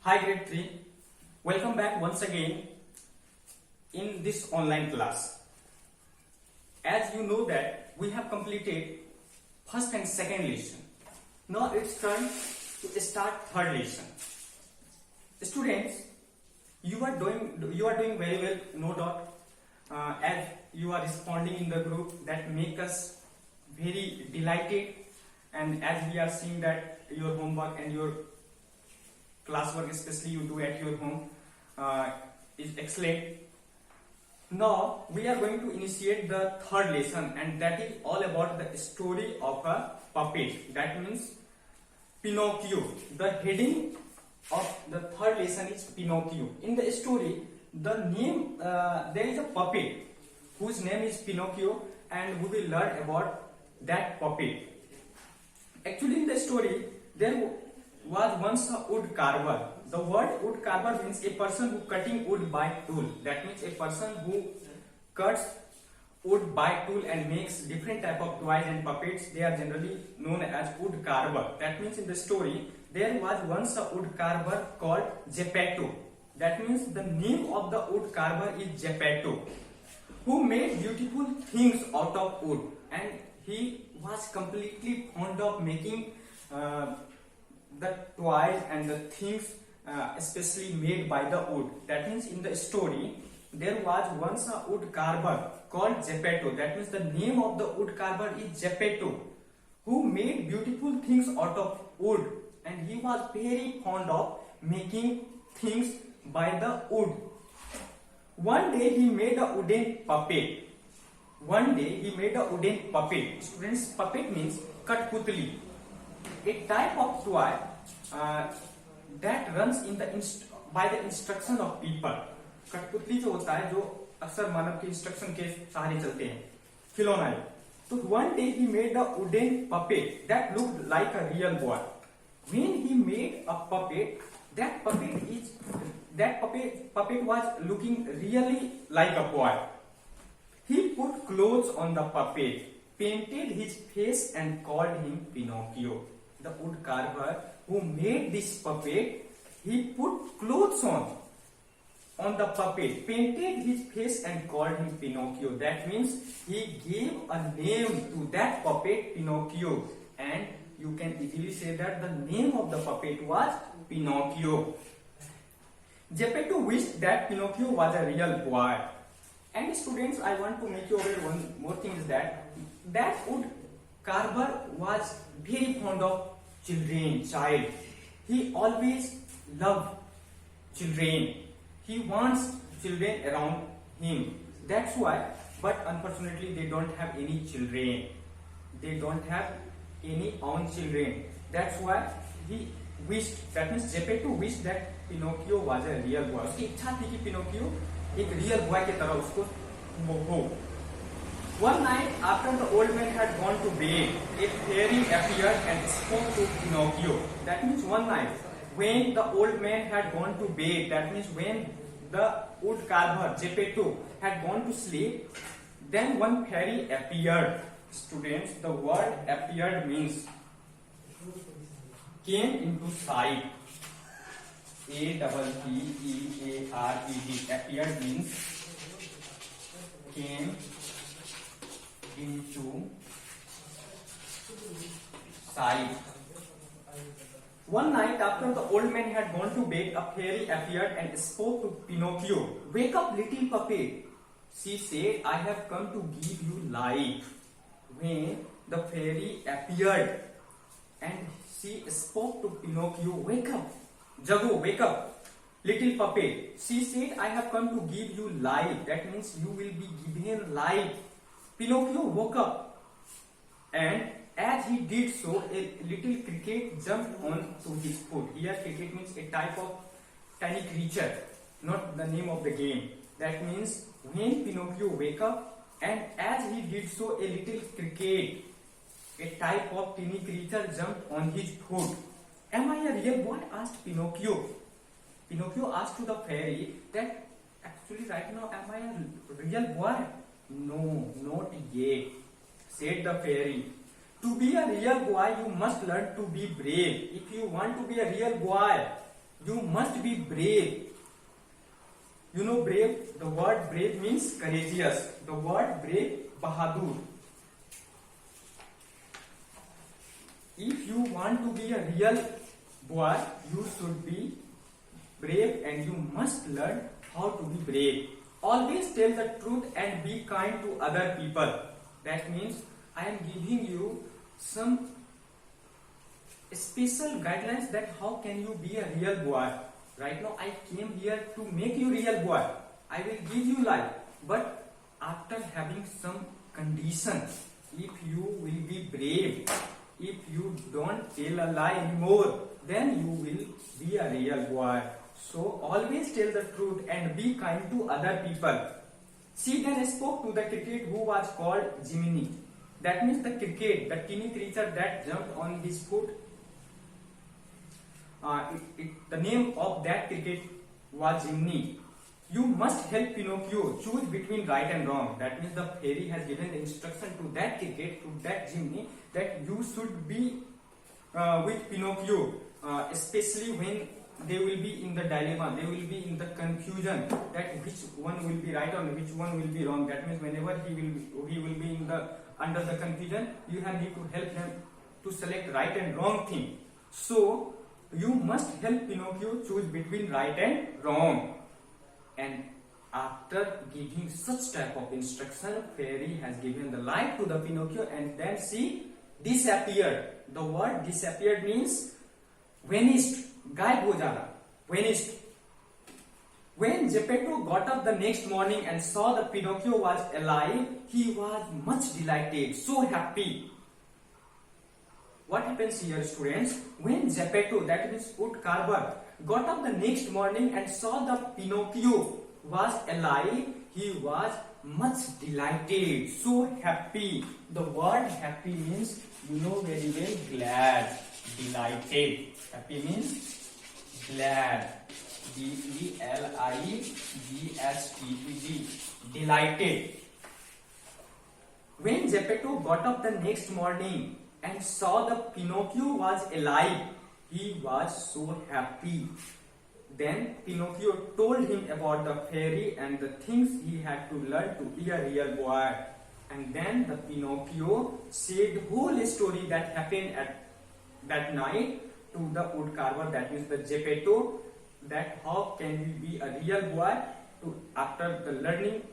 Hi grade 3, welcome back once again in this online class. As you know that we have completed first and second lesson. Now it's turn to start third lesson. Students, you are doing very well, no doubt, as you are responding in the group. That make us very delighted, and as we are seeing that your homework and your classwork, especially you do at your home, is excellent. Now we are going to initiate the third lesson, and that is all about the story of a puppet. That means Pinocchio. The heading of the third lesson is Pinocchio. In the story, the name there is a puppet whose name is Pinocchio, and we will learn about that puppet. Actually, in the story, there was once a wood carver. The word wood carver means a person who cutting wood by tool. That means a person who cuts wood by tool and makes different type of toys and puppets. They are generally known as wood carver. That means in the story, there was once a wood carver called Geppetto. That means the name of the wood carver is Geppetto, who made beautiful things out of wood, and he was completely fond of making the toys and the things especially made by the wood. That means in the story, there was once a wood carver called Geppetto. That means the name of the wood carver is Geppetto, who made beautiful things out of wood, and he was very fond of making things by the wood. One day he made a wooden puppet. Students, puppet means Kathputli, a type of toy that runs in the by the instruction of people. कठपुतली जो होता है, जो अक्सर मानव के instruction के सहारे चलते हैं, खिलौना है. So one day he made a wooden puppet that looked like a real boy. When he made a puppet, that puppet was looking really like a boy. He put clothes on the puppet, painted his face, and called him Pinocchio. The wood carver who made this puppet, he put clothes on the puppet, painted his face, and called him Pinocchio. That means he gave a name to that puppet, Pinocchio, and you can easily say that the name of the puppet was Pinocchio. Geppetto wished that Pinocchio was a real boy. And students, I want to make you aware one more thing is that wood carver was very fond of child. He always loved children. He wants children around him. That's why, but unfortunately they don't have any children. They don't have any own children. That's why he wished, that means Geppetto wished that Pinocchio was a real boy. उसकी इच्छा थी कि Pinocchio एक real boy के तरह उसको हो. One night after the old man had gone to bed, a fairy appeared and spoke to Pinocchio. That means one night when the old man had gone to bed, that means when the wood carver Geppetto had gone to sleep, then one fairy appeared. Students, the word appeared means came into sight. Appeared. Appeared means came into sight. One night after the old man had gone to bed, a fairy appeared and spoke to Pinocchio. "Wake up, little puppet," she said. "I have come to give you life." When the fairy appeared and she spoke to Pinocchio, "Wake up, Jago, wake up, little puppet," she said, "I have come to give you life." That means you will be given life. Pinocchio woke up, and as he did so, a little cricket jumped onto his foot. Here, cricket means a type of tiny creature, not the name of the game. That means when Pinocchio woke up, and as he did so, a little cricket, a type of tiny creature, jumped on his foot. "Am I a real boy?" asked Pinocchio. Pinocchio asked to the fairy that actually right now, am I a real boy? "No, not yet," said the fairy. "To be a real boy, you must learn to be brave. If you want to be a real boy, You must be brave. You know brave? The word brave means courageous. The word brave, bahadur. If you want to be a real boy, you should be brave and you must learn how to be brave. Always tell the truth and be kind to other people. That means I am giving you some special guidelines that how can you be a real boy. Right now I came here to make you real boy. I will give you life, but after having some conditions. If you will be brave, if you don't tell a lie anymore, then you will be a real boy. So always tell the truth and be kind to other people. She then spoke to the cricket who was called Jiminy. That means the cricket, the teeny creature that jumped on his foot. The name of that cricket was Jiminy. You must help Pinocchio choose between right and wrong. That means the fairy has given the instruction to that cricket, to that Jiminy, that you should be with Pinocchio, especially when they will be in the dilemma, they will be in the confusion that which one will be right or which one will be wrong. That means whenever he will be in the under the confusion, you have need to help him to select right and wrong thing. So you must help Pinocchio choose between right and wrong. And after giving such type of instruction, fairy has given the light to the Pinocchio and then she disappeared. The word disappeared means vanished, गायब हो जाना, vanished. When Geppetto got up the next morning and saw the Pinocchio was alive, he was much delighted, so happy. What happens here, students? When Geppetto, that means wood carver, got up the next morning and saw the Pinocchio was alive, he was much delighted, so happy. The word happy means, you know very well, glad, delighted. Happy means glad. D-E-L-I-G-H-T-E-D. Delighted. When Geppetto got up the next morning and saw the Pinocchio was alive, he was so happy. Then Pinocchio told him about the fairy and the things he had to learn to be a real boy. And then the Pinocchio said the whole story that happened at that night to the wood carver, that means the Geppetto, that how can we be a real boy to, after the learning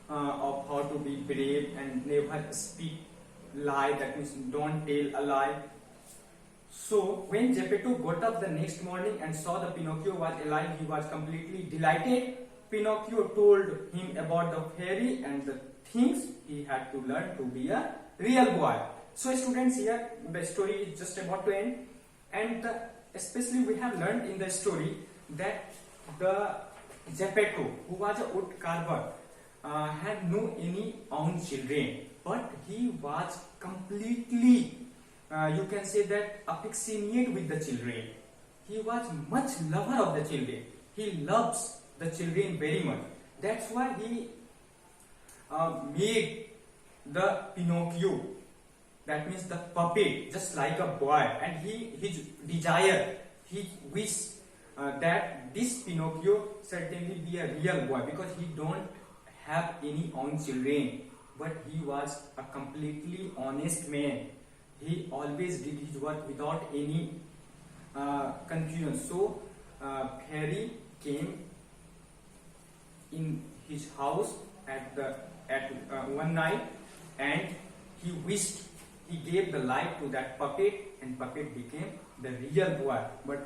of how to be brave and never speak lie, that means don't tell a lie. So when Geppetto got up the next morning and saw the Pinocchio was alive, he was completely delighted. Pinocchio told him about the fairy and the things he had to learn to be a real boy. So students, here the story is just about to end, and especially we have learned in the story that the Geppetto, who was a wood carver, had no any own children, but he was completely, you can say that, affectionate with the children. He was much lover of the children. He loves the children very much. That's why he made the Pinocchio, that means the puppet, just like a boy, and his desire, he wished that this Pinocchio certainly be a real boy, because he don't have any own children, but he was a completely honest man. He always did his work without any confusion. So fairy came in his house at one night, and he wished, he gave the life to that puppet, and puppet became the real boy. But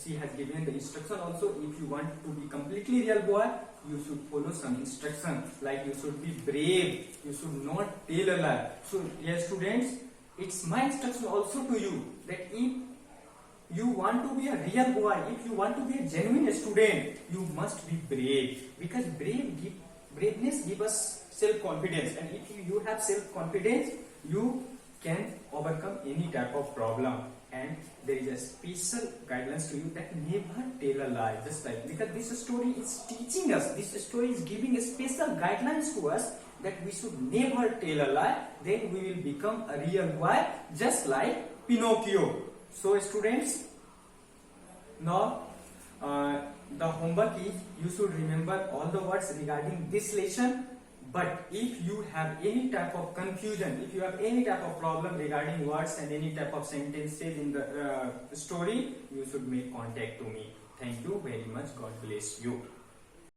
she has given the instruction also, if you want to be completely real boy, you should follow some instruction, like you should be brave, you should not tell a lie. So dear students, it's my instruction also to you, that if you want to be a real boy, if you want to be a genuine student, you must be brave, because braveness gives us self-confidence, and if you have self-confidence, you can overcome any type of problem. And there is a special guidelines to you that never tell a lie, just like, because this story is teaching us, this story is giving a special guidelines to us that we should never tell a lie, then we will become a real boy, just like Pinocchio. So students, now the homework is you should remember all the words regarding this lesson. But if you have any type of confusion, if you have any type of problem regarding words and any type of sentences in the story, you should make contact to me. Thank you very much. God bless you.